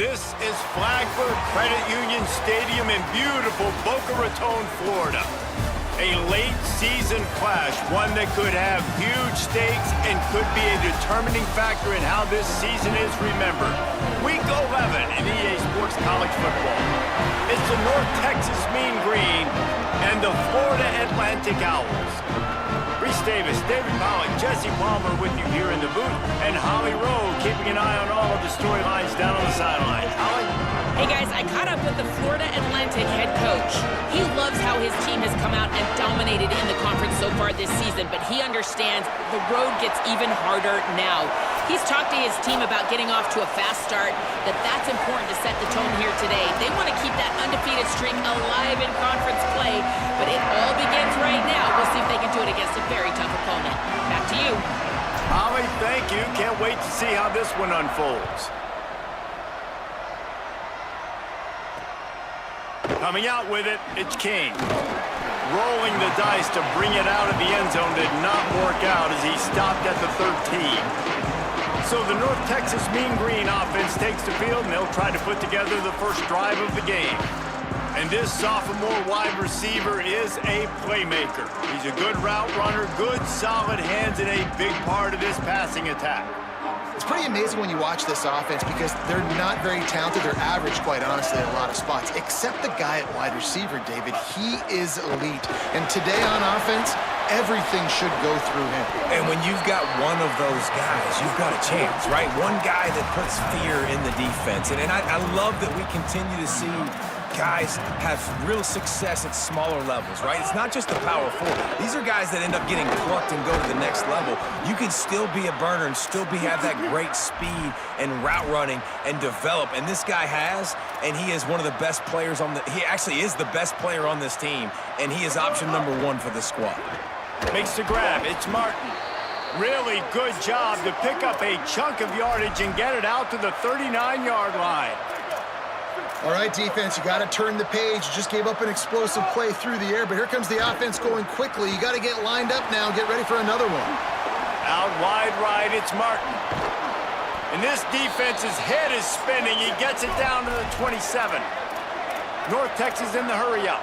This is Flagler Credit Union Stadium in beautiful Boca Raton, Florida. A late-season clash, one that could have huge stakes and could be a determining factor in how this season is remembered. Week 11 in EA Sports College Football. It's the North Texas Mean Green and the Florida Atlantic Owls. Reese Davis, David Pollock, Jesse Palmer with you here in the booth, and Holly Rowe keeping an eye on all of the storylines down on the sidelines. Holly? Hey guys, I caught up with the Florida Atlantic head coach. He loves how his team has come out and dominated in the conference so far this season, but he understands the road gets even harder now. He's talked to his team about getting off to a fast start, that's important to set the tone here today. They want to keep that undefeated streak alive in conference play, but it all begins right now. We'll see if they can do it against a very tough opponent. Back to you. Holly, thank you. Can't wait to see how this one unfolds. Coming out with it, it's King. Rolling the dice to bring it out of the end zone did not work out as he stopped at the 13. So the North Texas Mean Green offense takes the field, and they'll try to put together the first drive of the game. And this sophomore wide receiver is a playmaker. He's a good route runner, good solid hands, and a big part of this passing attack. It's pretty amazing when you watch this offense because they're not very talented. They're average, quite honestly, in a lot of spots, except the guy at wide receiver, David. He is elite. And today on offense, everything should go through him. And when you've got one of those guys, you've got a chance, right? One guy that puts fear in the defense. And I love that we continue to see guys have real success at smaller levels, right? It's not just the power four. These are guys that end up getting plucked and go to the next level. You can still be a burner and still have that great speed and route running and develop. And this guy has, and he is one of the best players on he actually is the best player on this team, and he is option number 1 for the squad. Makes the grab. It's Martin. Really good job to pick up a chunk of yardage and get it out to the 39-yard line. All right, defense, you got to turn the page. You just gave up an explosive play through the air, but here comes the offense going quickly. You got to get lined up now and get ready for another one. Out wide right, it's Martin. And this defense's head is spinning. He gets it down to the 27. North Texas in the hurry-up.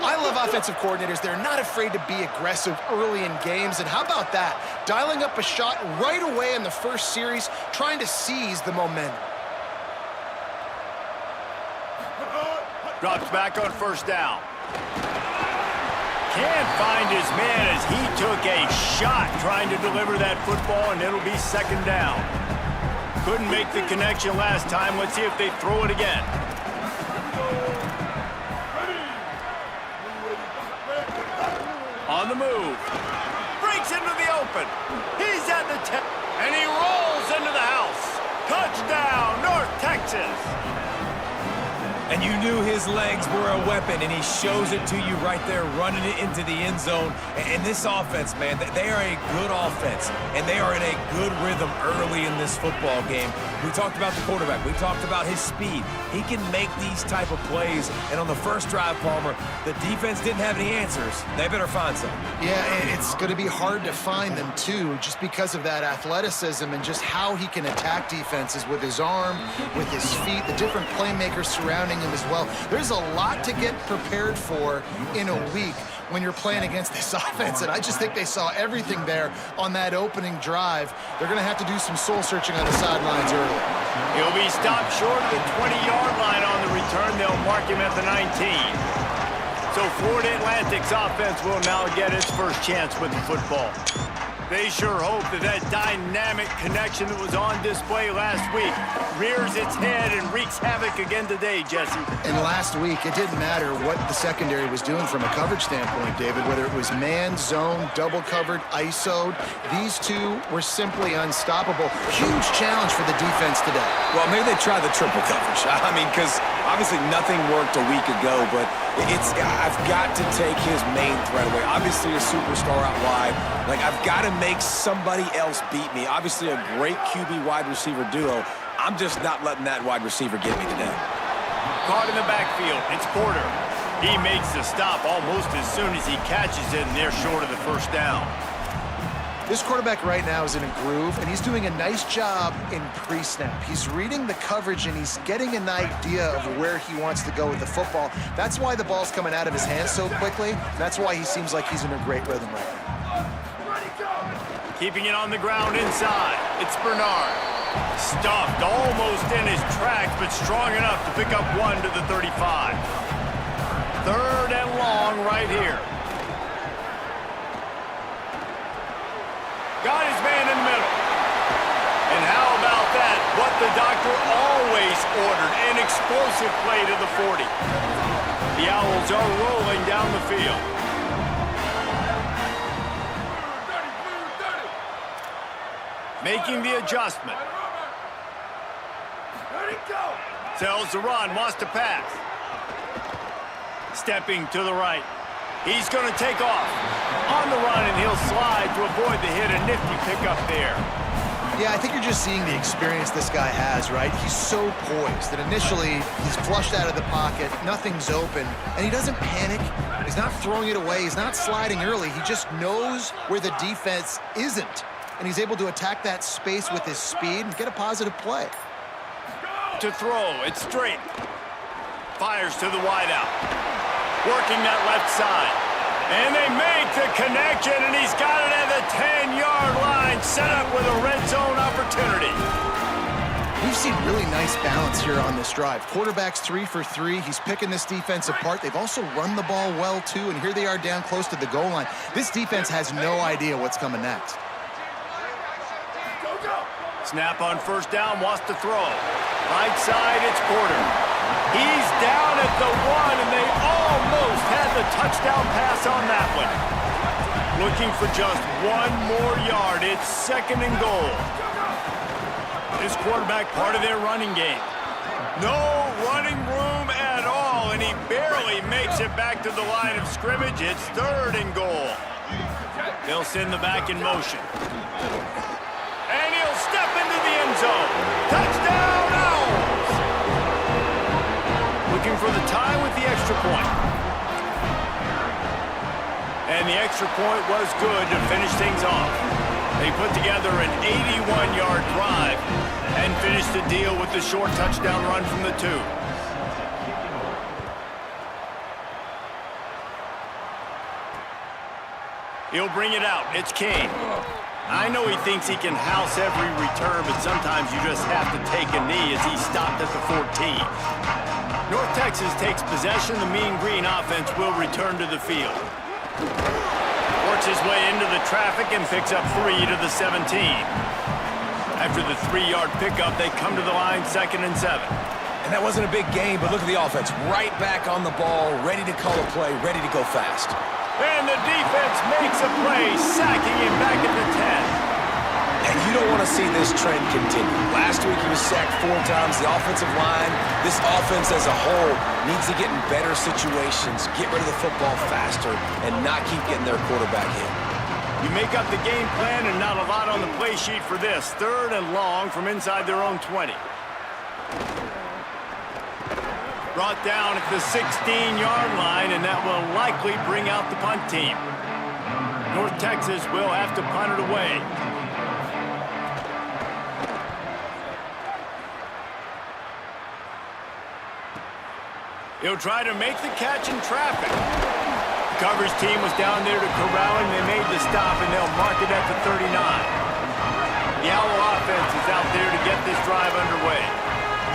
I love offensive coordinators. They're not afraid to be aggressive early in games. And how about that? Dialing up a shot right away in the first series, trying to seize the momentum. Drops back on first down. Can't find his man as he took a shot trying to deliver that football, and it'll be second down. Couldn't make the connection last time. Let's see if they throw it again. On the move. Breaks into the open. He's at the 10, and he rolls into the house. Touchdown, North Texas. And you knew his legs were a weapon, and he shows it to you right there, running it into the end zone. And this offense, man, they are a good offense, and they are in a good rhythm early in this football game. We talked about the quarterback. We talked about his speed. He can make these type of plays, and on the first drive, Palmer, the defense didn't have any answers. They better find some. Yeah, it's going to be hard to find them, too, just because of that athleticism and just how he can attack defenses with his arm, with his feet, the different playmakers surrounding him as well. There's a lot to get prepared for in a week when you're playing against this offense, and I just think they saw everything there on that opening drive. They're going to have to do some soul-searching on the sidelines early. He'll be stopped short of the 20-yard line on the return. They'll mark him at the 19. So Florida Atlantic's offense will now get its first chance with the football. They sure hope that dynamic connection that was on display last week rears its head and wreaks havoc again today, Jesse. And last week, it didn't matter what the secondary was doing from a coverage standpoint, David, whether it was man, zone, double covered, ISO'd. These two were simply unstoppable. Huge challenge for the defense today. Well, maybe they try the triple coverage. I mean, because obviously nothing worked a week ago, but I've got to take his main threat away. Obviously a superstar out wide. Like, I've got to make somebody else beat me. Obviously a great QB wide receiver duo. I'm just not letting that wide receiver get me today. Caught in the backfield, it's Porter. He makes the stop almost as soon as he catches it, and they're short of the first down. This quarterback right now is in a groove, and he's doing a nice job in pre-snap. He's reading the coverage, and he's getting an idea of where he wants to go with the football. That's why the ball's coming out of his hands so quickly. That's why he seems like he's in a great rhythm right now. Keeping it on the ground inside. It's Bernard. Stuffed almost in his tracks, but strong enough to pick up 1 to the 35. 3rd and long right here. Got his man in the middle. And how about that? What the doctor always ordered, an explosive play to the 40. The Owls are rolling down the field. Making the adjustment. Tells the run, wants to pass. Stepping to the right. He's going to take off. On the run, and he'll slide to avoid the hit. A nifty pickup there. Yeah, I think you're just seeing the experience this guy has, right? He's so poised that initially he's flushed out of the pocket, nothing's open, and he doesn't panic. He's not throwing it away. He's not sliding early. He just knows where the defense isn't, and he's able to attack that space with his speed and get a positive play. To throw, it's straight. Fires to the wideout. Working that left side. And they make the connection, and he's got it at the 10-yard line, set up with a red zone opportunity. We've seen really nice balance here on this drive. Quarterback's 3 for 3. He's picking this defense apart. They've also run the ball well, too, and here they are down close to the goal line. This defense has no idea what's coming next. Snap on 1st down, wants to throw. Right side, it's Porter. He's down at the 1, and they almost had the touchdown pass on that one. Looking for just 1 more yard. It's 2nd and goal. This quarterback part of their running game. No running room at all, and he barely makes it back to the line of scrimmage. It's 3rd and goal. They'll send the back in motion. And he'll step into the end zone. Touchdown, Owls! Looking for the tie with the extra point. And the extra point was good to finish things off. They put together an 81-yard drive and finished the deal with the short touchdown run from the 2. He'll bring it out. It's King. I know he thinks he can house every return, but sometimes you just have to take a knee as he stopped at the 14. North Texas takes possession. The Mean Green offense will return to the field. Works his way into the traffic and picks up 3 to the 17. After the 3-yard pickup, they come to the line 2nd and 7. And that wasn't a big game, but look at the offense. Right back on the ball, ready to call a play, ready to go fast. And the defense makes a play, sacking him back at the 10. And you don't want to see this trend continue. Last week he was sacked 4 times. The offensive line, this offense as a whole, needs to get in better situations, get rid of the football faster, and not keep getting their quarterback hit. You make up the game plan and not a lot on the play sheet for this. 3rd and long from inside their own 20. Brought down at the 16-yard line, and that will likely bring out the punt team. North Texas will have to punt it away. He'll try to make the catch in traffic. The coverage team was down there to corral him. They made the stop, and they'll mark it at the 39. The Owl offense is out there to get this drive underway.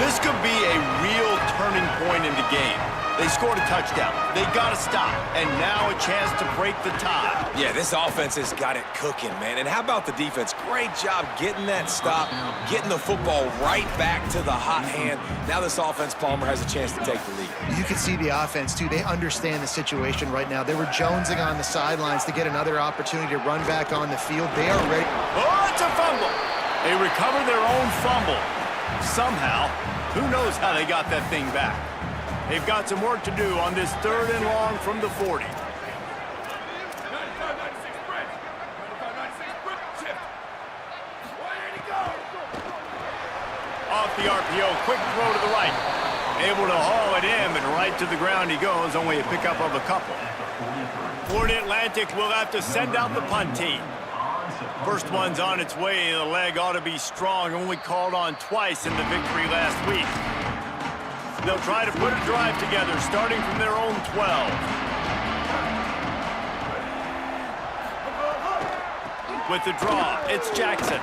This could be a real turning point in the game. They scored a touchdown. They got to stop, and now a chance to break the tie. Yeah, this offense has got it cooking, man. And how about the defense? Great job getting that stop, getting the football right back to the hot hand. Now this offense, Palmer, has a chance to take the lead. You can see the offense, too. They understand the situation right now. They were jonesing on the sidelines to get another opportunity to run back on the field. They are ready. Oh, it's a fumble. They recover their own fumble. Somehow, who knows how they got that thing back. They've got some work to do on this 3rd and long from the 40. Off the RPO, quick throw to the right. Able to haul it in, but right to the ground he goes, only a pickup of a couple. Florida Atlantic will have to send out the punt team. First one's on its way. The leg ought to be strong. Only called on twice in the victory last week. They'll try to put a drive together, starting from their own 12. With the draw, it's Jackson.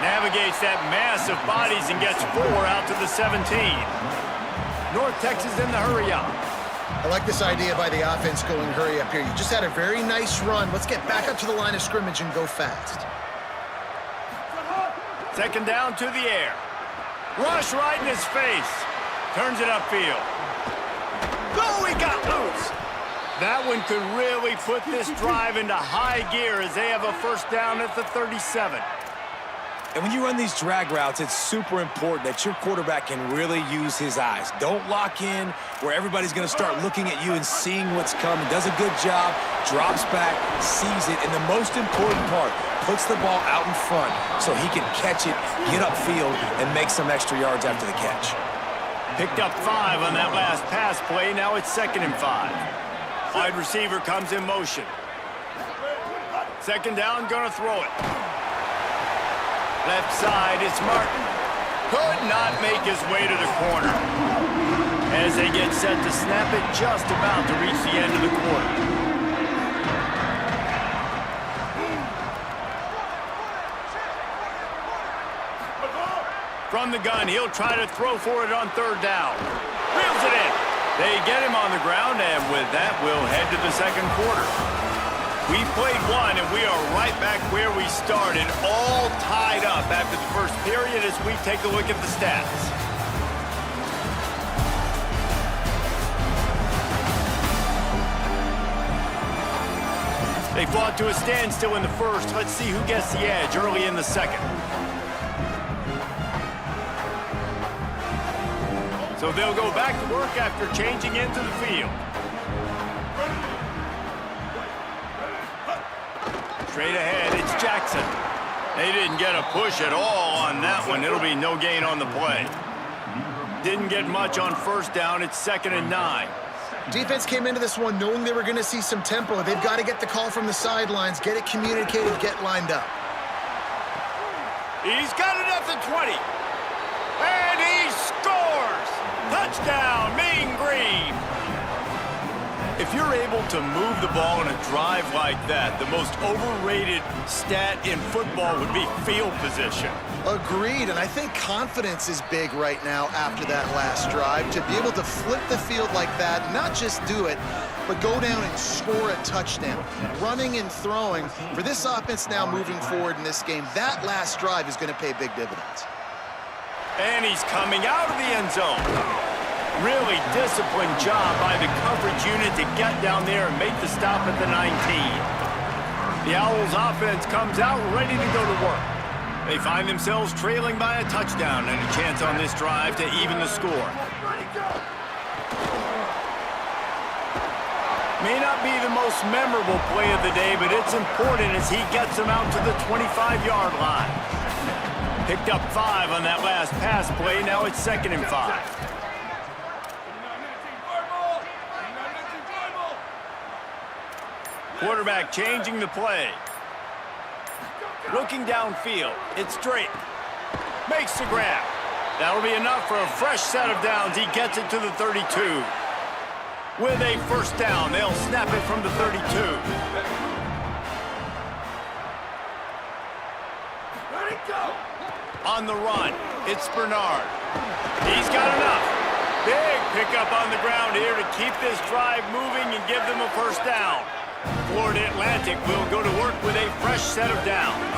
Navigates that mass of bodies and gets 4 out to the 17. North Texas in the hurry-up. I like this idea by the offense going hurry up here. You just had a very nice run. Let's get back up to the line of scrimmage and go fast. Second down to the air. Rush right in his face. Turns it upfield. Oh, he got loose. That one could really put this drive into high gear as they have a first down at the 37. And when you run these drag routes, it's super important that your quarterback can really use his eyes. Don't lock in where everybody's going to start looking at you and seeing what's coming. Does a good job, drops back, sees it, and the most important part, puts the ball out in front so he can catch it, get upfield, and make some extra yards after the catch. Picked up 5 on that last pass play. Now it's 2nd and 5. Wide receiver comes in motion. Second down, gonna throw it. Left side, it's Martin. Could not make his way to the corner. As they get set to snap it, just about to reach the end of the quarter. From the gun, he'll try to throw for it on 3rd down. Reels it in. They get him on the ground, and with that, we'll head to the 2nd quarter. We played 1, and we are right back where we started, all tied up after the first period as we take a look at the stats. They fought to a standstill in the first. Let's see who gets the edge early in the 2nd. So they'll go back to work after changing into the field. Straight ahead, it's Jackson. They didn't get a push at all on that one. It'll be no gain on the play. Didn't get much on 1st down. It's 2nd and 9. Defense came into this one knowing they were going to see some tempo. They've got to get the call from the sidelines, get it communicated, get lined up. He's got it at the 20. And he scores! Touchdown, Mean Green! If you're able to move the ball in a drive like that, the most overrated stat in football would be field position. Agreed, and I think confidence is big right now after that last drive. To be able to flip the field like that, not just do it, but go down and score a touchdown. Running and throwing, for this offense now moving forward in this game, that last drive is going to pay big dividends. And he's coming out of the end zone. Really disciplined job by the coverage unit to get down there and make the stop at the 19. The Owls offense comes out ready to go to work. They find themselves trailing by a touchdown and a chance on this drive to even the score. May not be the most memorable play of the day, but it's important as he gets them out to the 25-yard line. Picked up 5 on that last pass play. Now it's 2nd and 5. Quarterback changing the play. Looking downfield, it's Drake. Makes the grab. That'll be enough for a fresh set of downs. He gets it to the 32. With a first down, they'll snap it from the 32. Ready, go. On the run, it's Bernard. He's got enough. Big pickup on the ground here to keep this drive moving and give them a first down. Florida Atlantic will go to work with a fresh set of downs.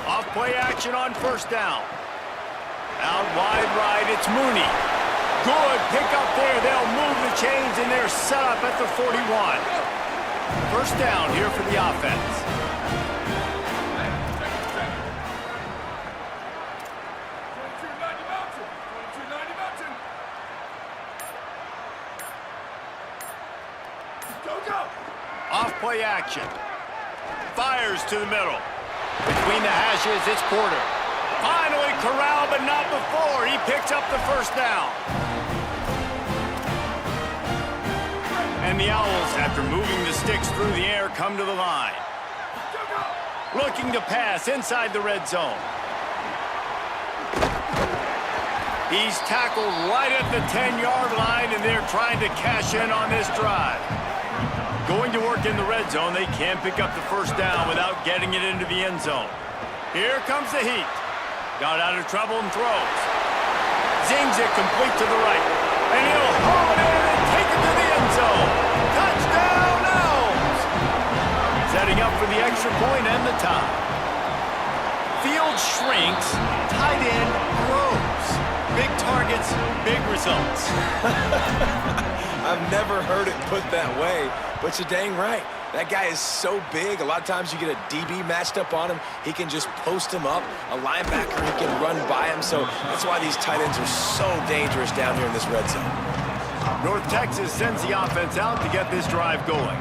Off play action on first down. Out wide right, it's Mooney. Good pick up there. They'll move the chains and they're set up at the 41. First down here for the offense. Off play action. Fires to the middle. Between the hashes, it's Porter. Finally corralled, but not before. He picks up the first down. And the Owls, after moving the sticks through the air, come to the line. Looking to pass inside the red zone. He's tackled right at the 10-yard line, and they're trying to cash in on this drive. Going to work in the red zone, they can't pick up the first down without getting it into the end zone. Here comes the heat. Got out of trouble and throws. Zings it complete to the right. And he'll haul it in and take it to the end zone. Touchdown, Owls! Setting up for the extra point and the tie. Field shrinks, tight end grows. Big targets, big results. I've never heard it put that way, but you're dang right. That guy is so big. A lot of times you get a DB matched up on him. He can just post him up. A linebacker, he can run by him. So that's why these tight ends are so dangerous down here in this red zone. North Texas sends the offense out to get this drive going.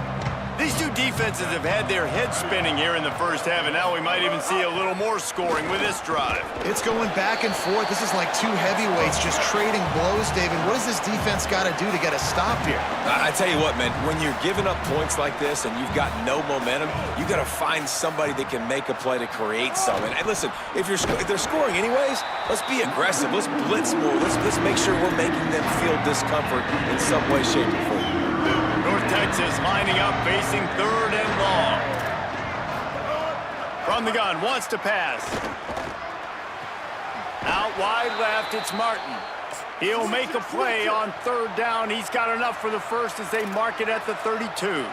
These two defenses have had their heads spinning here in the first half, and now we might even see a little more scoring with this drive. It's going back and forth. This is like two heavyweights just trading blows, David. What does this defense got to do to get a stop here? I tell you what, man, when you're giving up points like this and you've got no momentum, you got to find somebody that can make a play to create something. And listen, if they're scoring anyways, let's be aggressive. Let's blitz more. Let's make sure we're making them feel discomfort in some way, shape, or form. North Texas lining up, facing third and long. From the gun, wants to pass. Out wide left, it's Martin. He'll make a play on third down. He's got enough for the first as they mark it at the 32.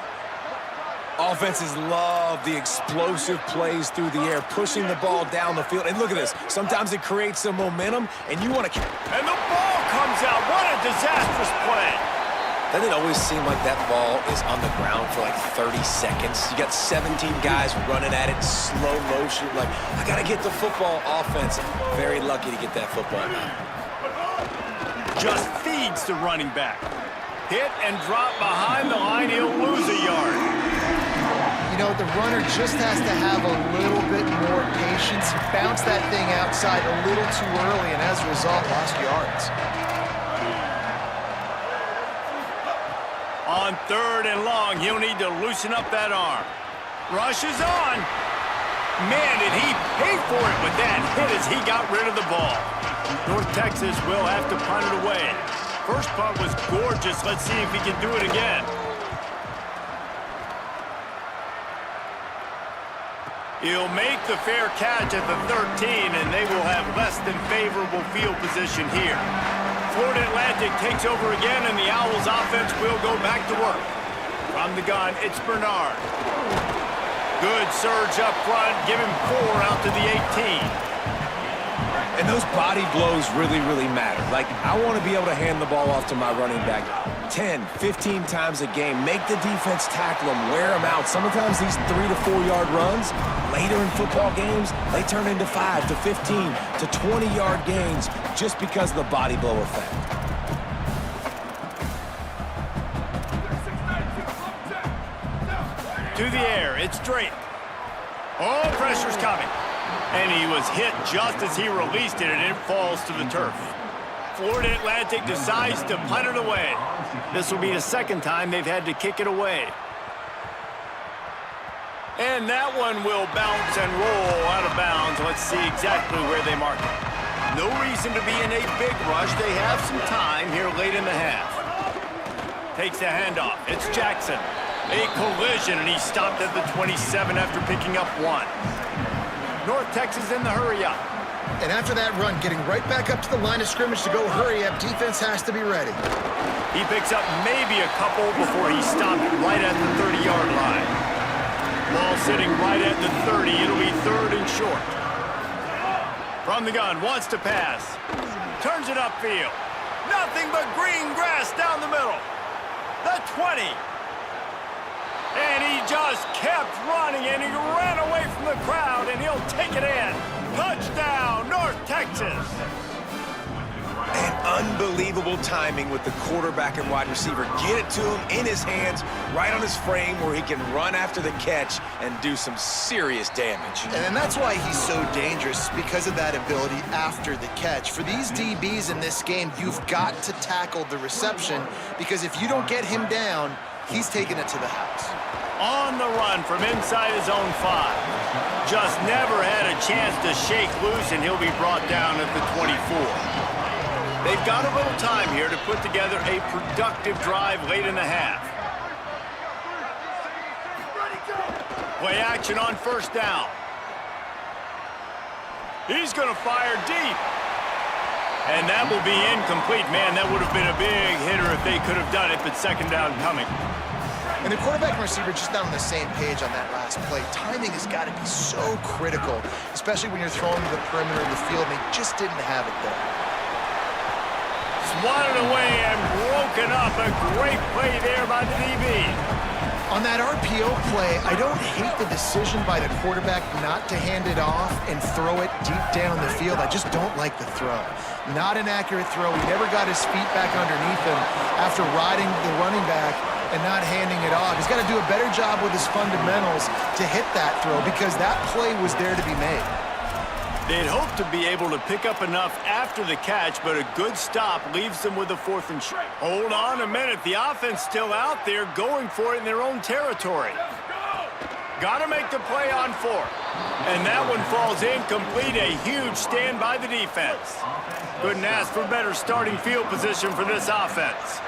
Offenses love the explosive plays through the air, pushing the ball down the field. And look at this. Sometimes it creates some momentum, and you want to... And the ball comes out. What a disastrous play. Doesn't it always seem like that ball is on the ground for like 30 seconds? You got 17 guys running at it, slow motion. Like, I got to get the football. Offense, very lucky to get that football now. Just feeds the running back. Hit and drop behind the line. He'll lose a yard. You know, the runner just has to have a little bit more patience. He bounced that thing outside a little too early, and as a result, lost yards. On third and long, he'll need to loosen up that arm. Rush is on. Man, did he pay for it with that hit as he got rid of the ball. North Texas will have to punt it away. First punt was gorgeous. Let's see if he can do it again. He'll make the fair catch at the 13, and they will have less than favorable field position here. Florida Atlantic takes over again, and the Owls offense will go back to work. From the gun, it's Bernard. Good surge up front, give him 4 out to the 18. And those body blows really, really matter. Like, I want to be able to hand the ball off to my running back 10, 15 times a game. Make the defense tackle them, wear them out. Sometimes these 3 to 4 yard runs, later in football games, they turn into 5 to 15 to 20 yard gains just because of the body blow effect. To the air, it's Drake. Oh, pressure's coming. And he was hit just as he released it, and it falls to the turf. Florida Atlantic decides to punt it away. This will be the second time they've had to kick it away. And that one will bounce and roll out of bounds. Let's see exactly where they mark it. No reason to be in a big rush. They have some time here late in the half. Takes the handoff. It's Jackson. A collision, and he stopped at the 27 after picking up 1. North Texas in the hurry-up. And after that run, getting right back up to the line of scrimmage to go hurry-up, defense has to be ready. He picks up maybe a couple before he stopped right at the 30-yard line. Ball sitting right at the 30. It'll be third and short. From the gun, wants to pass. Turns it upfield. Nothing but green grass down the middle. The 20. And he just kept running, and he ran away from the crowd, and he'll take it in. Touchdown, North Texas. And unbelievable timing with the quarterback and wide receiver. Get it to him in his hands, right on his frame where he can run after the catch and do some serious damage. And that's why he's so dangerous, because of that ability after the catch. For these DBs in this game, you've got to tackle the reception, because if you don't get him down, he's taking it to the house. On the run from inside his own 5. just never had a chance to shake loose, and he'll be brought down at the 24. They've got a little time here to put together a productive drive late in the half. Play action on first down. He's going to fire deep. And that will be incomplete. Man, that would have been a big hitter if they could have done it, but second down coming. And the quarterback and receiver just not on the same page on that last play. Timing has got to be so critical, especially when you're throwing to the perimeter of the field, and they just didn't have it there. Swatted away and broken up. A great play there by the DB. On that RPO play, I don't hate the decision by the quarterback not to hand it off and throw it deep down the field. I just don't like the throw. Not an accurate throw. He never got his feet back underneath him after riding the running back and not handing it off. He's got to do a better job with his fundamentals to hit that throw because that play was there to be made. They'd hoped to be able to pick up enough after the catch, but a good stop leaves them with a 4th and short. Hold on a minute. The offense still out there going for it in their own territory. Got to make the play on 4th. And that one falls incomplete. A huge stand by the defense. Couldn't ask for better starting field position for this offense.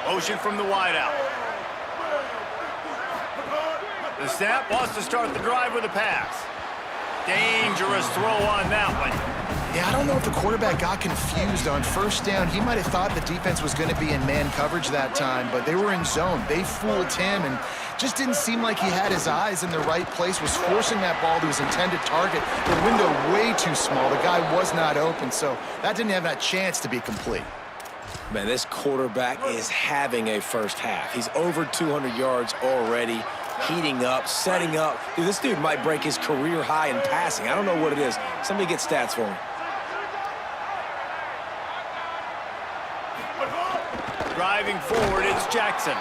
Motion from the wideout. The snap wants to start the drive with a pass. Dangerous throw on that one. Yeah, I don't know if the quarterback got confused on first down. He might have thought the defense was going to be in man coverage that time, but they were in zone. They fooled him and just didn't seem like he had his eyes in the right place, was forcing that ball to his intended target. The window way too small. The guy was not open, so that didn't have that chance to be complete. Man, this quarterback is having a first half. He's over 200 yards already, heating up, setting up. Dude, this dude might break his career high in passing. I don't know what it is. Somebody get stats for him. Driving forward, it's Jackson.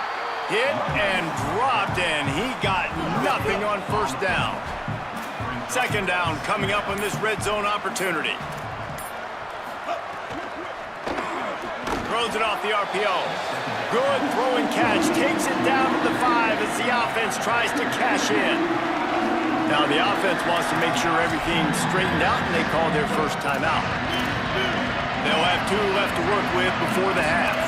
Hit and dropped, and he got nothing on first down. Second down coming up on this red zone opportunity. Throws it off the RPO. Good throw and catch. Takes it down to the 5 as the offense tries to cash in. Now the offense wants to make sure everything's straightened out, and they call their first timeout. They'll have 2 left to work with before the half.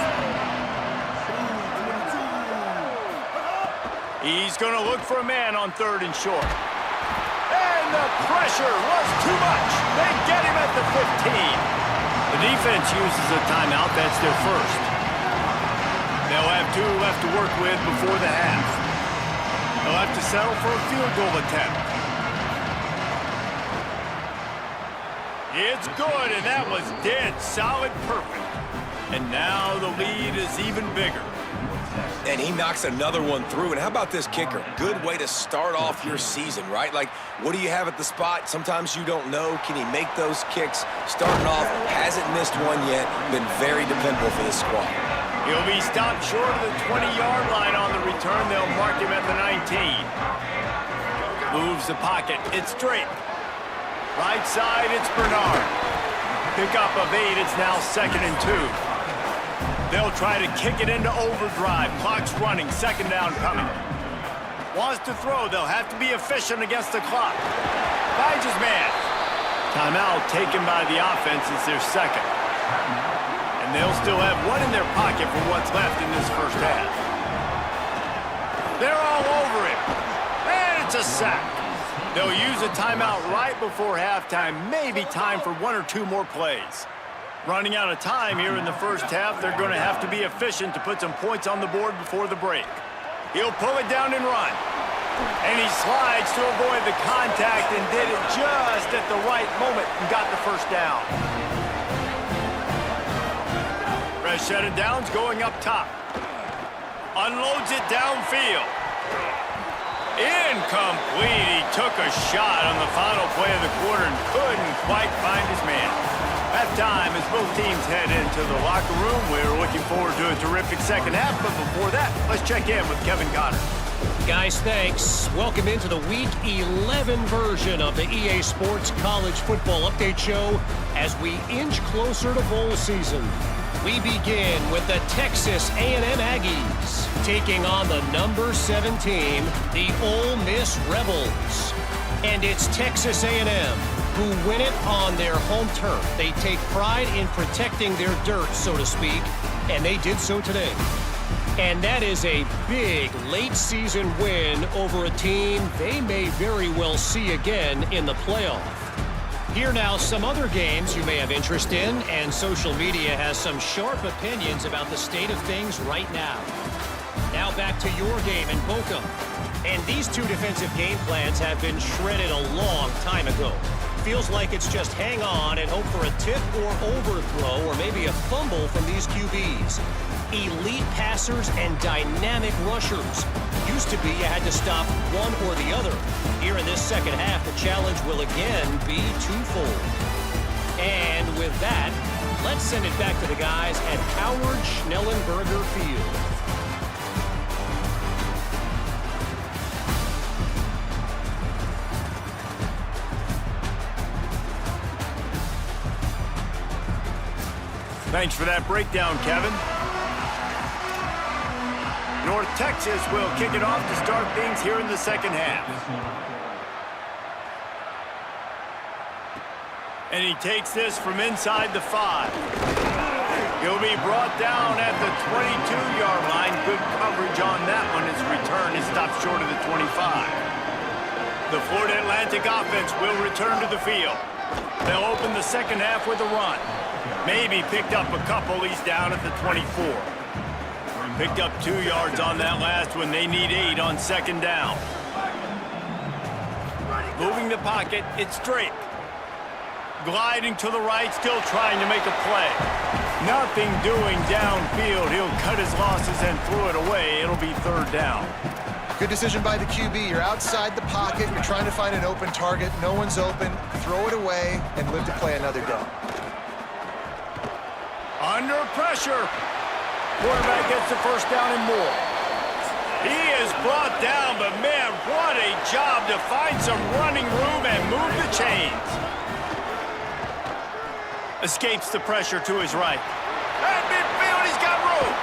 He's going to look for a man on 3rd and short. And the pressure was too much. They get him at the 15. The defense uses a timeout. That's their first. They'll have 2 left to work with before the half. They'll have to settle for a field goal attempt. It's good, and that was dead solid perfect. And now the lead is even bigger. And he knocks another one through. And how about this kicker? Good way to start off your season, right? Like, what do you have at the spot? Sometimes you don't know. Can he make those kicks? Starting off, hasn't missed one yet. Been very dependable for this squad. He'll be stopped short of the 20-yard line on the return. They'll mark him at the 19. Moves the pocket. It's straight. Right side, it's Bernard. Pickup of 8. It's now 2nd and 2. They'll try to kick it into overdrive. Clock's running. Second down coming. Wants to throw. They'll have to be efficient against the clock. Finds his man. Timeout taken by the offense. It's their second. And they'll still have 1 in their pocket for what's left in this first half. They're all over him. And it's a sack. They'll use a timeout right before halftime. Maybe time for 1 or 2 more plays. Running out of time here in the first half. They're going to have to be efficient to put some points on the board before the break. He'll pull it down and run. And he slides to avoid the contact and did it just at the right moment and got the first down. Fresh set of downs going up top. Unloads it downfield. Incomplete. He took a shot on the final play of the quarter and couldn't quite find his man. Halftime as both teams head into the locker room. We're looking forward to a terrific second half, but before that, let's check in with Kevin Goddard. Guys, thanks. Welcome into the Week 11 version of the EA Sports College Football Update Show as we inch closer to bowl season. We begin with the Texas A&M Aggies taking on the number 7 team, the Ole Miss Rebels. And it's Texas A&M who win it on their home turf. They take pride in protecting their dirt, so to speak, and they did so today. And that is a big late-season win over a team they may very well see again in the playoff. Here now, some other games you may have interest in, and social media has some sharp opinions about the state of things right now. Now back to your game in Boca. And these two defensive game plans have been shredded a long time ago. Feels like it's just hang on and hope for a tip or overthrow or maybe a fumble from these QBs. Elite passers and dynamic rushers. Used to be you had to stop one or the other. Here in this second half, the challenge will again be twofold. And with that, let's send it back to the guys at Howard Schnellenberger Field. Thanks for that breakdown, Kevin. North Texas will kick it off to start things here in the second half. And he takes this from inside the 5. He'll be brought down at the 22-yard line. Good coverage on that one. His return is stopped short of the 25. The Florida Atlantic offense will return to the field. They'll open the second half with a run. Maybe picked up a couple. He's down at the 24. Picked up 2 yards on that last one. They need 8 on second down. Moving the pocket, it's Drake. Gliding to the right, still trying to make a play. Nothing doing downfield. He'll cut his losses and throw it away. It'll be third down. Good decision by the QB. You're outside the pocket. You're trying to find an open target. No one's open. Throw it away and live to play another day. Under pressure. Quarterback gets the first down and more. He is brought down, but man, what a job to find some running room and move the chains. Escapes the pressure to his right. At midfield, he's got room.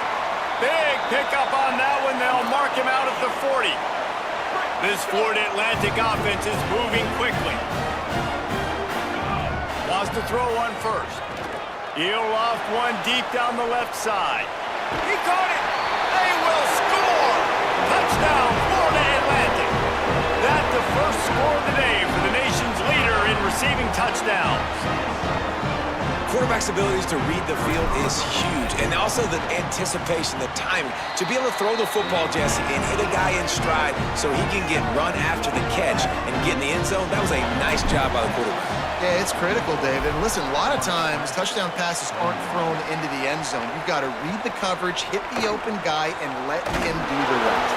Big pickup on that one. They'll mark him out at the 40. This Florida Atlantic offense is moving quickly. Wants to throw one first. He'll loft one deep down the left side. He caught it. They will score. Touchdown, Florida Atlantic. That's the first score of the day for the nation's leader in receiving touchdowns. Quarterback's abilities to read the field is huge, and also the anticipation, the timing. To be able to throw the football, Jesse, and hit a guy in stride so he can get run after the catch and get in the end zone, that was a nice job by the quarterback. Yeah, it's critical, David. And listen, a lot of times touchdown passes aren't thrown into the end zone. You've got to read the coverage, hit the open guy, and let him do the rest.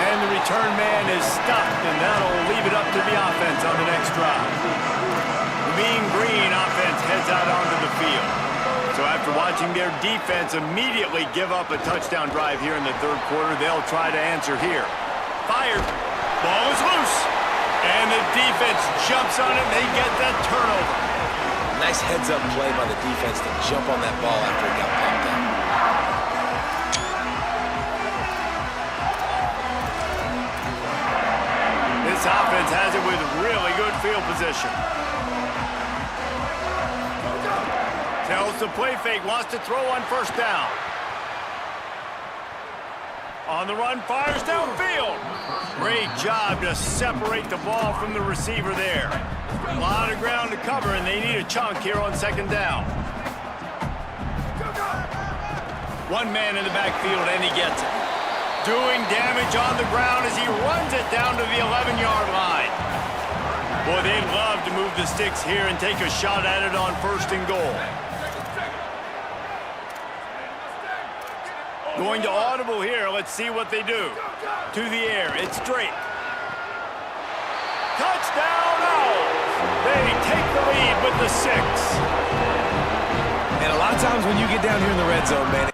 And the return man is stopped, and that'll leave it up to the offense on the next drive. The Mean Green offense heads out onto the field. So after watching their defense immediately give up a touchdown drive here in the third quarter, they'll try to answer here. Fired. Ball is loose. And the defense jumps on it. They get that turnover. Nice heads-up play by the defense to jump on that ball after it got popped up. This offense has it with really good field position. Tells the play fake, wants to throw on first down. On the run, fires downfield. Great job to separate the ball from the receiver there. A lot of ground to cover, and they need a chunk here on second down. One man in the backfield, and he gets it. Doing damage on the ground as he runs it down to the 11-yard line. Boy, they'd love to move the sticks here and take a shot at it on first and goal. Going to audible here. Let's see what they do. To the air. It's Drake. Touchdown, Owls! They take the lead with the 6. And a lot of times when you get down here in the red zone, man,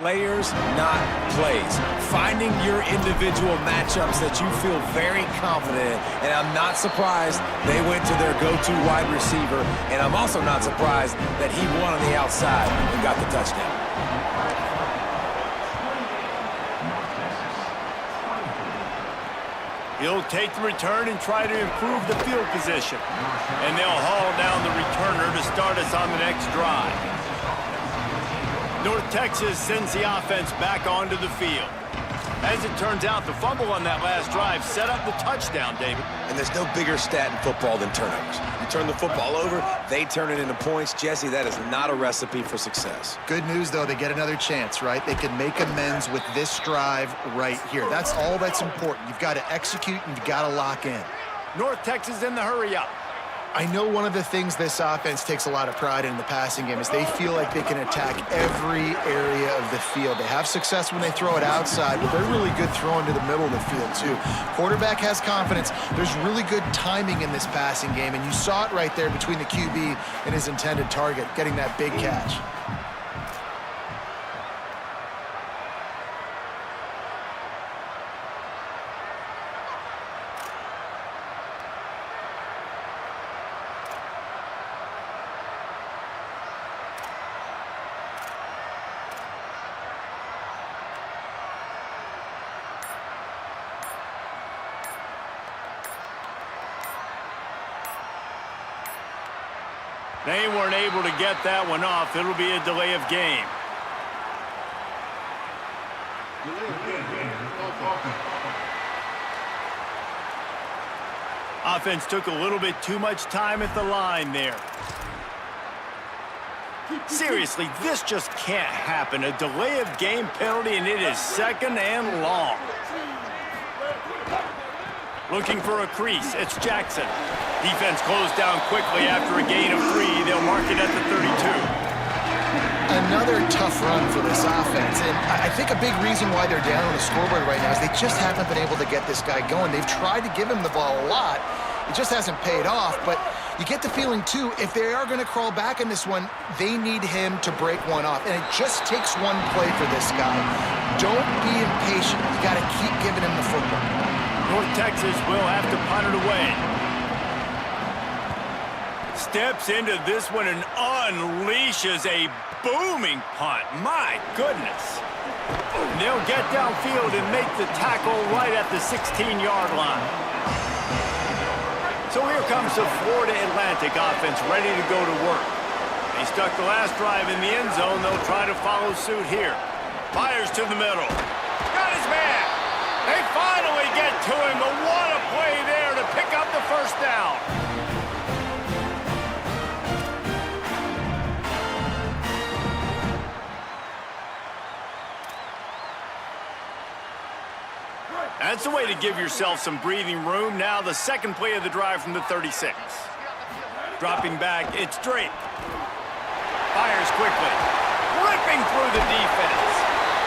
Players, not plays. Finding your individual matchups that you feel very confident in. And I'm not surprised they went to their go-to wide receiver. And I'm also not surprised that he won on the outside and got the touchdown. He'll take the return and try to improve the field position. And they'll haul down the returner to start us on the next drive. North Texas sends the offense back onto the field. As it turns out, the fumble on that last drive set up the touchdown, David. And there's no bigger stat in football than turnovers. You turn the football over, they turn it into points. Jesse, that is not a recipe for success. Good news, though, they get another chance, right? They can make amends with this drive right here. That's all that's important. You've got to execute and you've got to lock in. North Texas in the hurry-up. I know one of the things this offense takes a lot of pride in the passing game is they feel like they can attack every area of the field. They have success when they throw it outside, but they're really good throwing to the middle of the field, too. Quarterback has confidence. There's really good timing in this passing game, and you saw it right there between the QB and his intended target, getting that big catch. They weren't able to get that one off. It'll be a delay of game. Offense took a little bit too much time at the line there. Seriously, this just can't happen. A delay of game penalty, and it is second and long. Looking for a crease. It's Jackson. Defense closed down quickly after a gain of 3. They'll mark it at the 32. Another tough run for this offense, and I think a big reason why they're down on the scoreboard right now is they just haven't been able to get this guy going. They've tried to give him the ball a lot. It just hasn't paid off, but you get the feeling, too, if they are going to crawl back in this one, they need him to break one off, and it just takes one play for this guy. Don't be impatient. You got to keep giving him the football. North Texas will have to punt it away. Steps into this one and unleashes a booming punt. My goodness. They'll get downfield and make the tackle right at the 16-yard line. So here comes the Florida Atlantic offense ready to go to work. They stuck the last drive in the end zone. They'll try to follow suit here. Fires to the middle. Got his man. They finally get to him, but what a play there to pick up the first down. That's the way to give yourself some breathing room. Now the second play of the drive from the 36. Dropping back, it's Drake. Fires quickly. Ripping through the defense.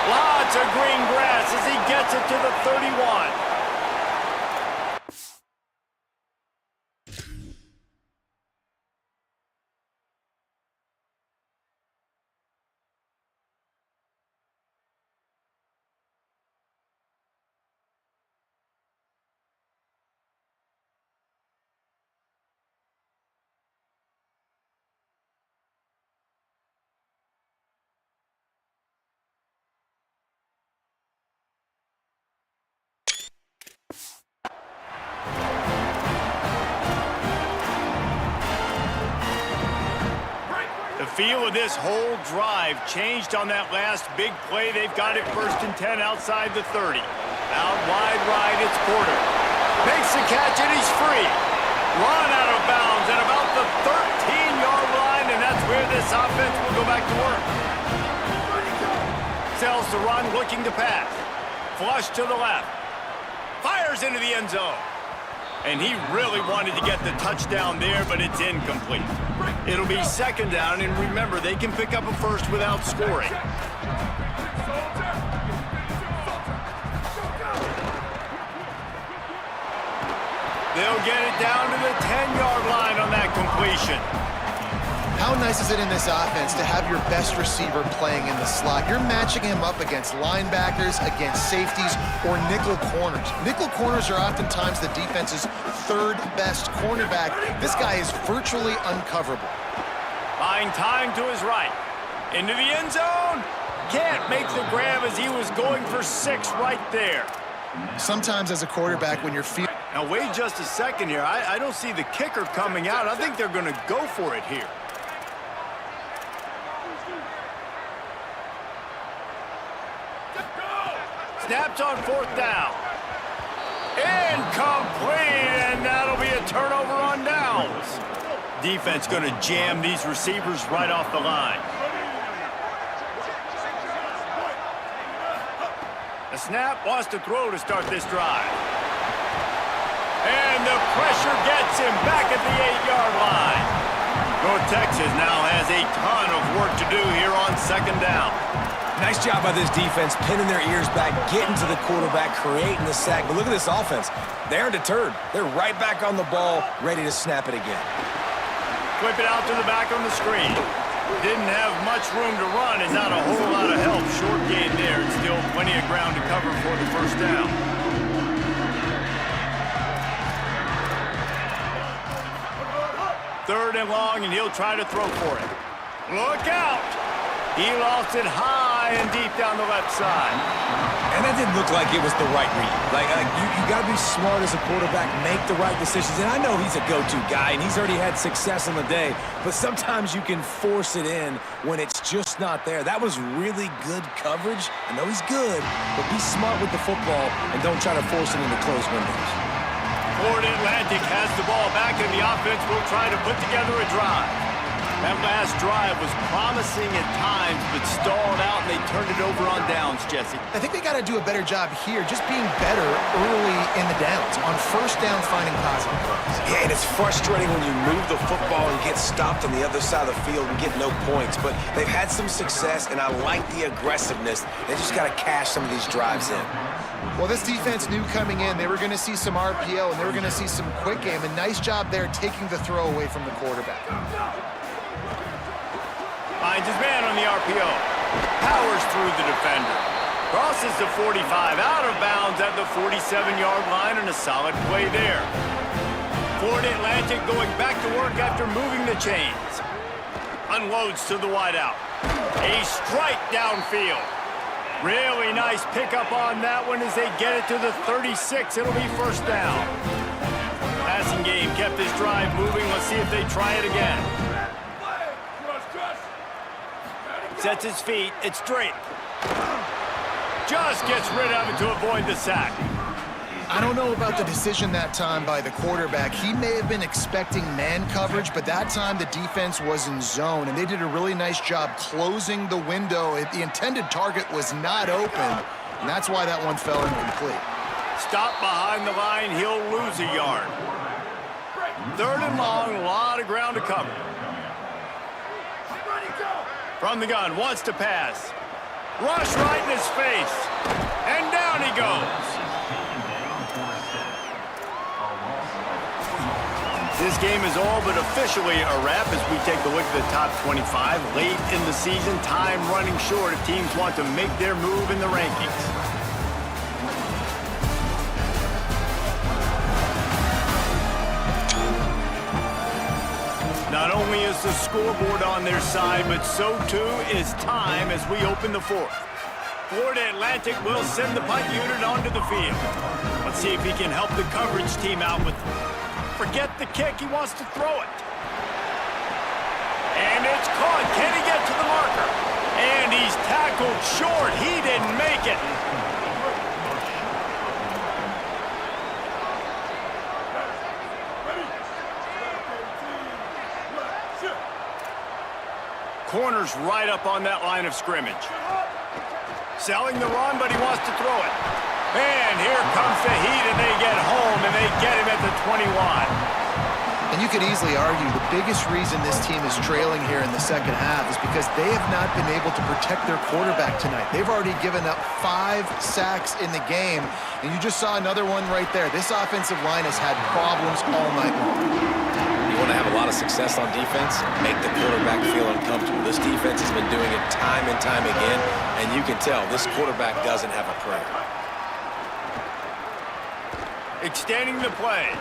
Lots of green grass as he gets it to the 31. The feel of this whole drive changed on that last big play. They've got it 1st and 10 outside the 30. Out wide right, it's Porter. Makes the catch and he's free. Run out of bounds at about the 13-yard line, and that's where this offense will go back to work. Sells the run, looking to pass. Flush to the left. Fires into the end zone. And he really wanted to get the touchdown there, but it's incomplete. It'll be second down, and remember, they can pick up a first without scoring. They'll get it down to the 10-yard line on that completion. How nice is it in this offense to have your best receiver playing in the slot? You're matching him up against linebackers, against safeties, or nickel corners. Nickel corners are oftentimes the defense's third best cornerback. This guy is virtually uncoverable. Buying time to his right. Into the end zone. Can't make the grab as he was going for 6 right there. Sometimes as a quarterback, when you're feeling... Now, wait just a second here. I don't see the kicker coming out. I think they're going to go for it here. Snaps on 4th down. Incomplete, and that'll be a turnover on downs. Defense going to jam these receivers right off the line. The snap wants to throw to start this drive. And the pressure gets him back at the 8-yard line. North Texas now has a ton of work to do here on 2nd down. Nice job by this defense, pinning their ears back, getting to the quarterback, creating the sack. But look at this offense. They aren't deterred. They're right back on the ball, ready to snap it again. Whip it out to the back on the screen. Didn't have much room to run and not a whole lot of help. Short gain there and still plenty of ground to cover for the 1st down. Third and long, and he'll try to throw for it. Look out! He lost it high and deep down the left side. And that didn't look like it was the right read. You got to be smart as a quarterback, make the right decisions. And I know he's a go-to guy, and he's already had success on the day. But sometimes you can force it in when it's just not there. That was really good coverage. I know he's good, but be smart with the football and don't try to force it into closed windows. Florida Atlantic has the ball back, and the offense will try to put together a drive. That last drive was promising at times, but stalled out, and they turned it over on downs, Jesse. I think they got to do a better job here, just being better early in the downs, on 1st down, finding positive plays. Yeah, and it's frustrating when you move the football and get stopped on the other side of the field and get no points. But they've had some success, and I like the aggressiveness. They just got to cash some of these drives in. Well, this defense knew coming in they were going to see some RPO, and they were going to see some quick game. A nice job there taking the throw away from the quarterback. Finds his man on the RPO. Powers through the defender. Crosses the 45, out of bounds at the 47-yard line, and a solid play there. Florida Atlantic going back to work after moving the chains. Unloads to the wideout. A strike downfield. Really nice pickup on that one as they get it to the 36. It'll be 1st down. Passing game kept this drive moving. Let's see if they try it again. Sets his feet. It's straight. Just gets rid of it to avoid the sack. I don't know about the decision that time by the quarterback. He may have been expecting man coverage, but that time the defense was in zone, and they did a really nice job closing the window. The intended target was not open, and that's why that one fell incomplete. Stop behind the line. He'll lose a yard. 3rd and long. A lot of ground to cover. From the gun, wants to pass. Rush right in his face. And down he goes. This game is all but officially a wrap as we take a look at the top 25. Late in the season, time running short if teams want to make their move in the rankings. Not only is the scoreboard on their side, but so too is time as we open the 4th. Florida Atlantic will send the punt unit onto the field. Let's see if he can help the coverage team out with... Forget the kick, he wants to throw it. And it's caught. Can he get to the marker? And he's tackled short. He didn't make it. Corner's right up on that line of scrimmage. Selling the run, but he wants to throw it. And here comes the heat, and they get home, and they get him at the 21. And you could easily argue the biggest reason this team is trailing here in the 2nd half is because they have not been able to protect their quarterback tonight. They've already given up 5 sacks in the game, and you just saw another one right there. This offensive line has had problems all night long. You want to have a lot of of success on defense, make the quarterback feel uncomfortable. This defense has been doing it time and time again, and you can tell this quarterback doesn't have a prayer. Extending the play.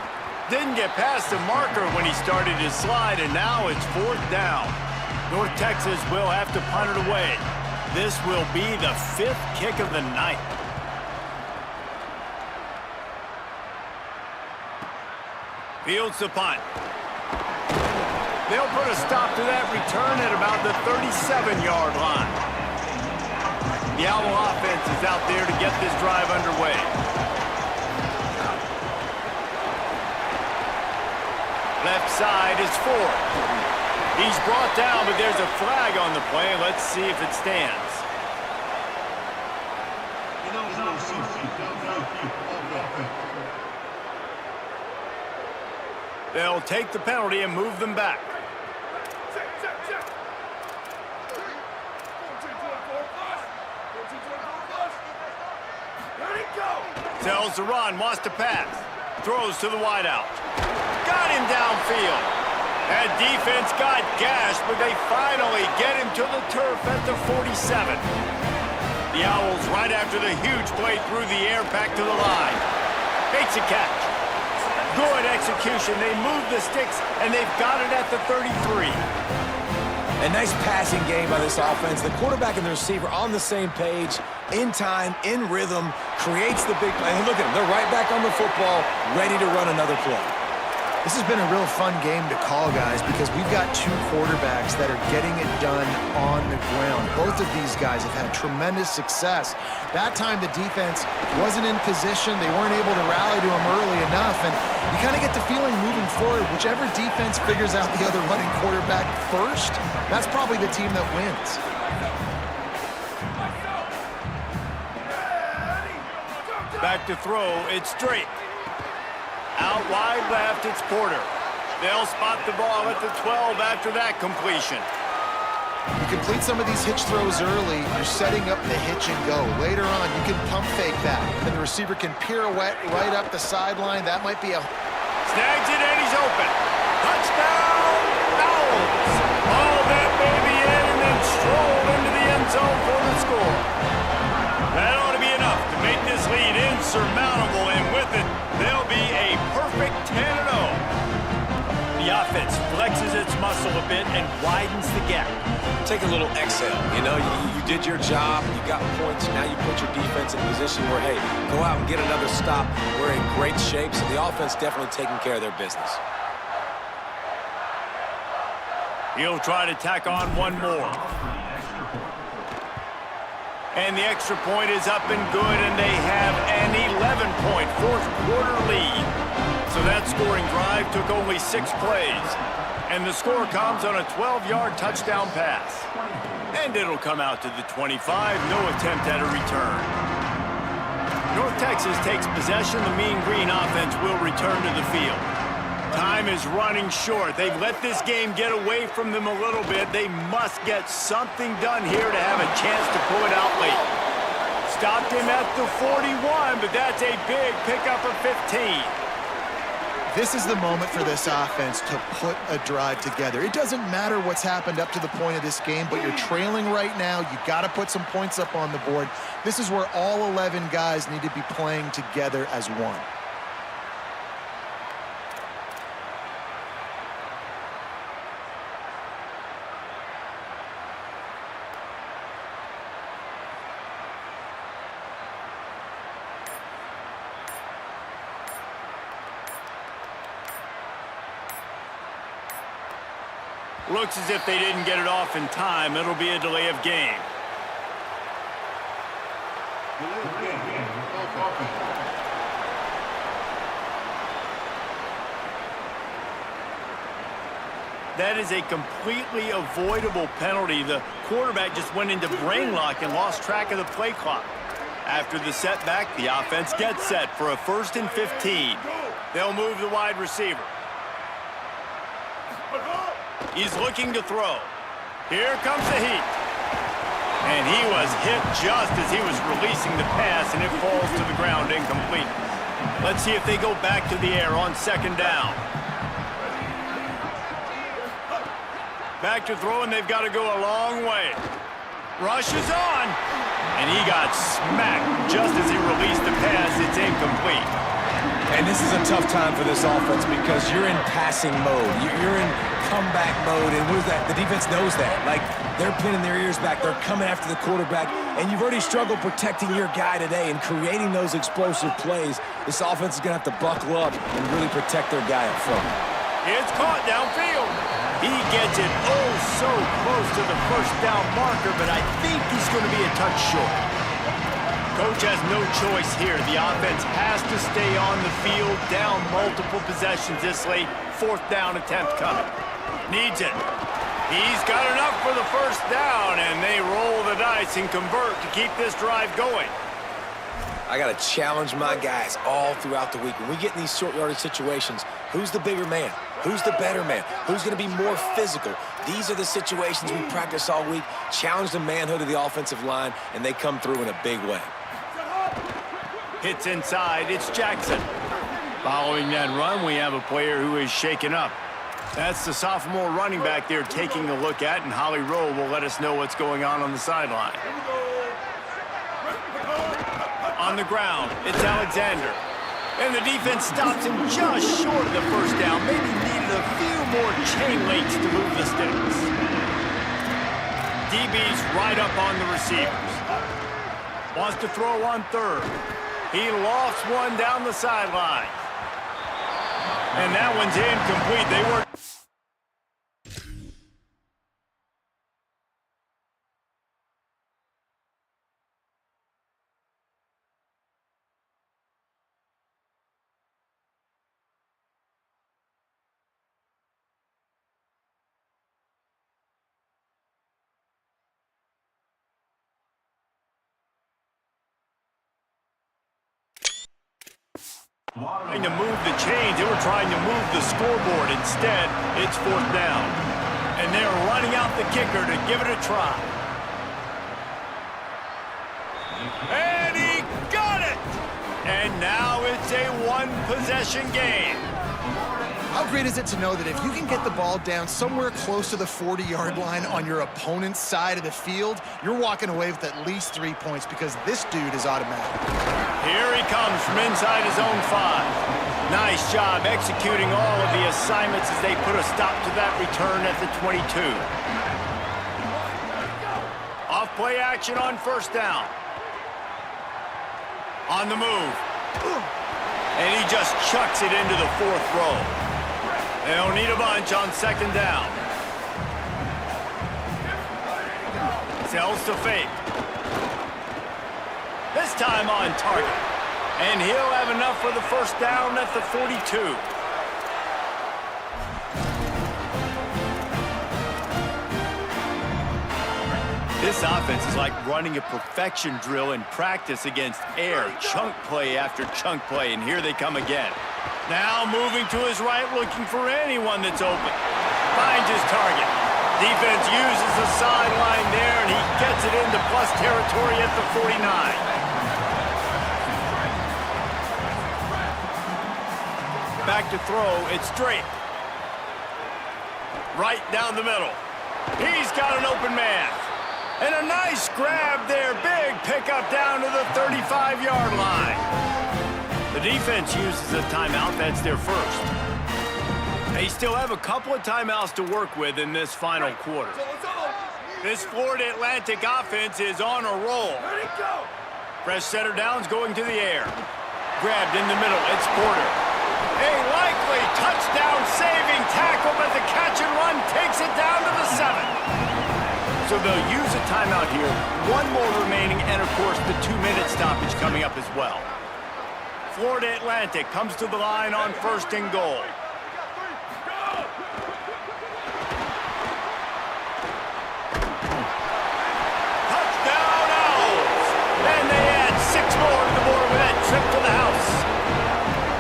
Didn't get past the marker when he started his slide, and now it's 4th down. North Texas will have to punt it away. This will be the 5th kick of the night. Fields the punt. They'll put a stop to that return at about the 37-yard line. The Owl offense is out there to get this drive underway. Left side is Ford. He's brought down, but there's a flag on the play. Let's see if it stands. They'll take the penalty and move them back. Tells the run, wants to pass. Throws to the wideout. Got him downfield. That defense got gashed, but they finally get him to the turf at the 47. The Owls, right after the huge play through the air, back to the line. Makes a catch. Good execution. They move the sticks, and they've got it at the 33. A nice passing game by this offense. The quarterback and the receiver on the same page, in time, in rhythm, creates the big play. And look at them. They're right back on the football, ready to run another play. This has been a real fun game to call, guys, because we've got two quarterbacks that are getting it done on the ground. Both of these guys have had tremendous success. That time the defense wasn't in position. They weren't able to rally to him early enough, and you kind of get the feeling moving forward, whichever defense figures out the other running quarterback first, that's probably the team that wins. Back to throw, it's straight. Out wide left, it's Porter. They'll spot the ball at the 12 after that completion. You complete some of these hitch throws early, you're setting up the hitch and go. Later on, you can pump fake that, and the receiver can pirouette right up the sideline. That might be a... Snags it, and he's open. Touchdown, Owls! All that baby in, and then stroll into the end zone for the score. That ought to be enough to make this lead insurmountable, and with it, they'll be a perfect 10-0. The offense flexes its muscle a bit and widens the gap. Take a little exhale. You know, you did your job, you got points, now you put your defense in a position where, hey, go out and get another stop. We're in great shape, so the offense definitely taking care of their business. He'll try to tack on one more. And the extra point is up and good, and they have an 11-point fourth-quarter lead. So that scoring drive took only 6 plays. And the score comes on a 12-yard touchdown pass. And it'll come out to the 25, no attempt at a return. North Texas takes possession. The Mean Green offense will return to the field. Time is running short. They've let this game get away from them a little bit. They must get something done here to have a chance to pull it out late. Stopped him at the 41, but that's a big pickup of 15. This is the moment for this offense to put a drive together. It doesn't matter what's happened up to the point of this game, but you're trailing right now. You got to put some points up on the board. This is where all 11 guys need to be playing together as one. Looks as if they didn't get it off in time. It'll be a delay of game. That is a completely avoidable penalty. The quarterback just went into brain lock and lost track of the play clock. After the setback, the offense gets set for a 1st and 15. They'll move the wide receiver. He's looking to throw. Here comes the heat. And he was hit just as he was releasing the pass, and it falls to the ground incomplete. Let's see if they go back to the air on 2nd down. Back to throw, and they've got to go a long way. Rush is on, and he got smacked just as he released the pass. It's incomplete. And this is a tough time for this offense because you're in passing mode. You're in comeback mode, and what is that? The defense knows that. Like, they're pinning their ears back. They're coming after the quarterback, and you've already struggled protecting your guy today and creating those explosive plays. This offense is going to have to buckle up and really protect their guy up front. It's caught downfield. He gets it oh so close to the first down marker, but I think he's going to be a touch short. Coach has no choice here. The offense has to stay on the field, down multiple possessions this late. Fourth down attempt coming. Needs it. He's got enough for the first down, and they roll the dice and convert to keep this drive going. I got to challenge my guys all throughout the week. When we get in these short yardage situations, who's the bigger man? Who's the better man? Who's going to be more physical? These are the situations we practice all week. Challenge the manhood of the offensive line, and they come through in a big way. Hits inside, it's Jackson. Following that run, we have a player who is shaken up. That's the sophomore running back they're taking a look at, and Holly Rowe will let us know what's going on the sideline. On the ground, it's Alexander. And the defense stops him just short of the first down. Maybe needed a few more chain links to move the sticks. DB's right up on the receivers. Wants to throw on third. He lost one down the sideline. And that one's incomplete. They were... Trying to move the chains. They were trying to move the scoreboard. Instead, it's fourth down. And they're running out the kicker to give it a try. And he got it! And now it's a one-possession game. How great is it to know that if you can get the ball down somewhere close to the 40-yard line on your opponent's side of the field, you're walking away with at least 3 points because this dude is automatic. Here he comes from inside his own 5. Nice job executing all of the assignments as they put a stop to that return at the 22. Off play action on first down. On the move. And he just chucks it into the fourth row. They don't need a bunch on second down. Sells to fake. This time on target. And he'll have enough for the first down at the 42. This offense is like running a perfection drill in practice against air. Chunk play after chunk play, and here they come again. Now moving to his right, looking for anyone that's open. Finds his target. Defense uses the sideline there, and he gets it into plus territory at the 49. Back to throw, it's Drake. Right down the middle. He's got an open man. And a nice grab there. Big pickup down to the 35-yard line. The defense uses a timeout. That's their first. They still have a couple of timeouts to work with in this final quarter. This Florida Atlantic offense is on a roll. Fresh setter downs going to the air. Grabbed in the middle. It's Porter. A likely touchdown-saving tackle, but the catch and run takes it down to the 7. So they'll use a timeout here. One more remaining, and of course the 2-minute stoppage coming up as well. Florida Atlantic comes to the line on first and goal. Touchdown Owls! And they add 6 more to the board with that trip to the house.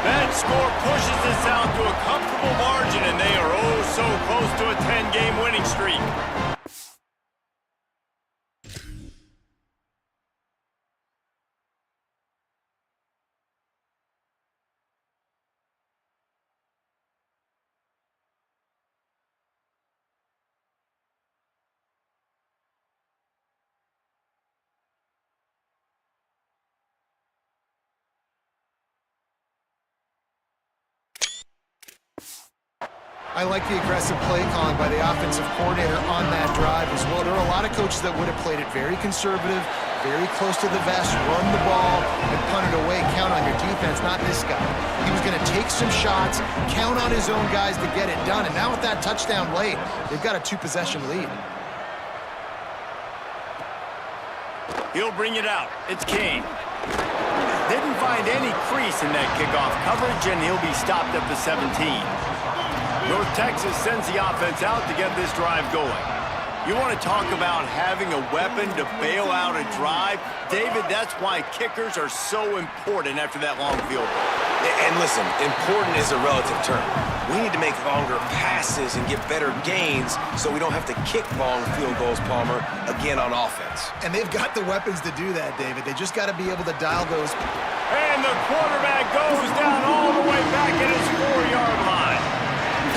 That score pushes this out to a comfortable margin, and they are oh so close to a 10-game winning streak. I like the aggressive play calling by the offensive coordinator on that drive as well. There are a lot of coaches that would have played it very conservative, very close to the vest, run the ball, and punt it away. Count on your defense, not this guy. He was going to take some shots, count on his own guys to get it done. And now with that touchdown late, they've got a 2-possession lead. He'll bring it out. It's Kane. Didn't find any crease in that kickoff coverage, and he'll be stopped at the 17. North Texas sends the offense out to get this drive going. You want to talk about having a weapon to bail out a drive? David, that's why kickers are so important after that long field goal. And listen, important is a relative term. We need to make longer passes and get better gains so we don't have to kick long field goals, Palmer, again on offense. And they've got the weapons to do that, David. They just got to be able to dial those. And the quarterback goes down all the way back at his 4-yard line.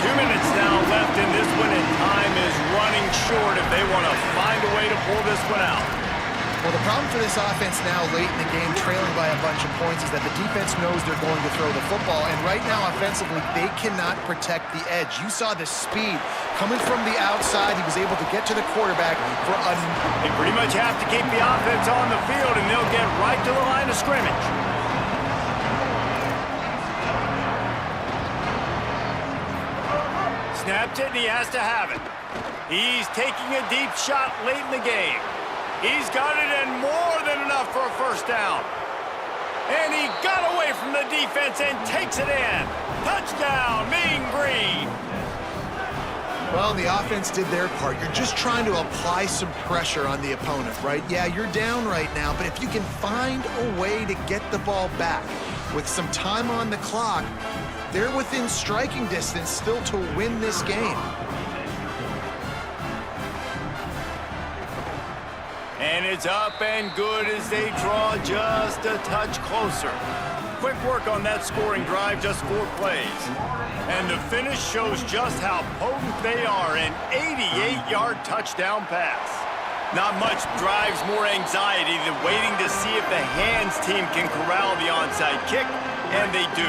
2 minutes now left in this one, and time is running short if they want to find a way to pull this one out. Well, the problem for this offense now late in the game, trailing by a bunch of points, is that the defense knows they're going to throw the football. And right now, offensively, they cannot protect the edge. You saw the speed coming from the outside. He was able to get to the quarterback for a... They pretty much have to keep the offense on the field, and they'll get right to the line of scrimmage. Snapped it, and he has to have it. He's taking a deep shot late in the game. He's got it, and more than enough for a first down. And he got away from the defense and takes it in. Touchdown, Mean Green. Well, the offense did their part. You're just trying to apply some pressure on the opponent, right? Yeah, you're down right now, but if you can find a way to get the ball back with some time on the clock, they're within striking distance still to win this game. And it's up and good as they draw just a touch closer. Quick work on that scoring drive, just 4 plays. And the finish shows just how potent they are, an 88-yard touchdown pass. Not much drives more anxiety than waiting to see if the hands team can corral the onside kick, and they do.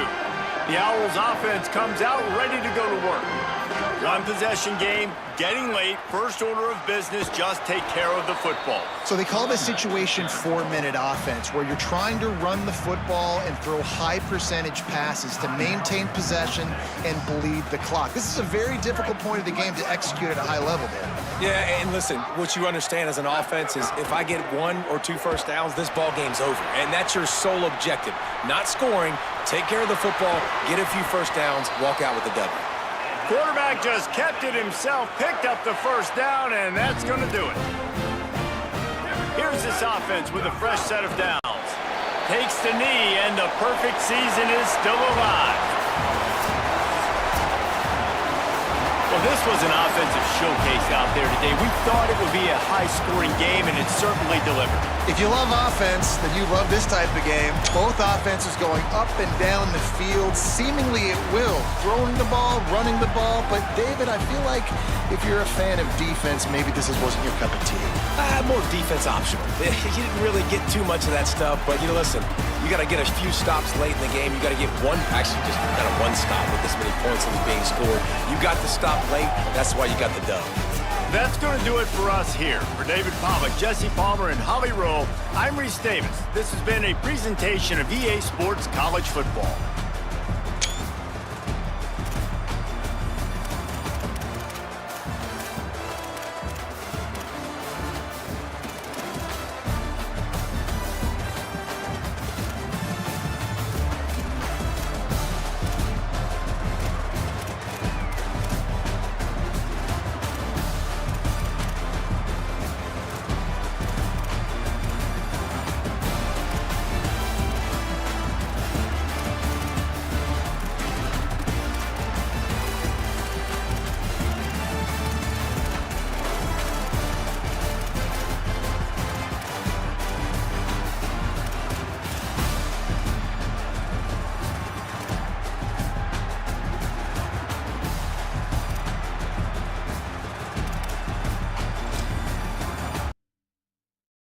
The Owls offense comes out ready to go to work. 1-possession game, getting late, first order of business, just take care of the football. So they call this situation 4-minute offense, where you're trying to run the football and throw high-percentage passes to maintain possession and bleed the clock. This is a very difficult point of the game to execute at a high level, Dan. Yeah, and listen, what you understand as an offense is if I get 1 or 2 first downs, this ball game's over. And that's your sole objective. Not scoring, take care of the football, get a few first downs, walk out with the W. Quarterback just kept it himself, picked up the first down, and that's going to do it. Here's this offense with a fresh set of downs. Takes the knee, and the perfect season is still alive. Well, this was an offensive showcase out there today. We thought it would be a high-scoring game, and it certainly delivered. If you love offense, then you love this type of game. Both offenses going up and down the field, seemingly at will. Throwing the ball, running the ball. But, David, I feel like if you're a fan of defense, maybe this wasn't your cup of tea. More defense optional. You didn't really get too much of that stuff, but, listen, you got to get a few stops late in the game. You got to get actually just kind of 1 stop with this many points that was being scored. You got the stop late. That's why you got the dub. That's going to do it for us here. For David Pollack, Jesse Palmer, and Holly Rowe, I'm Reese Davis. This has been a presentation of EA Sports College Football.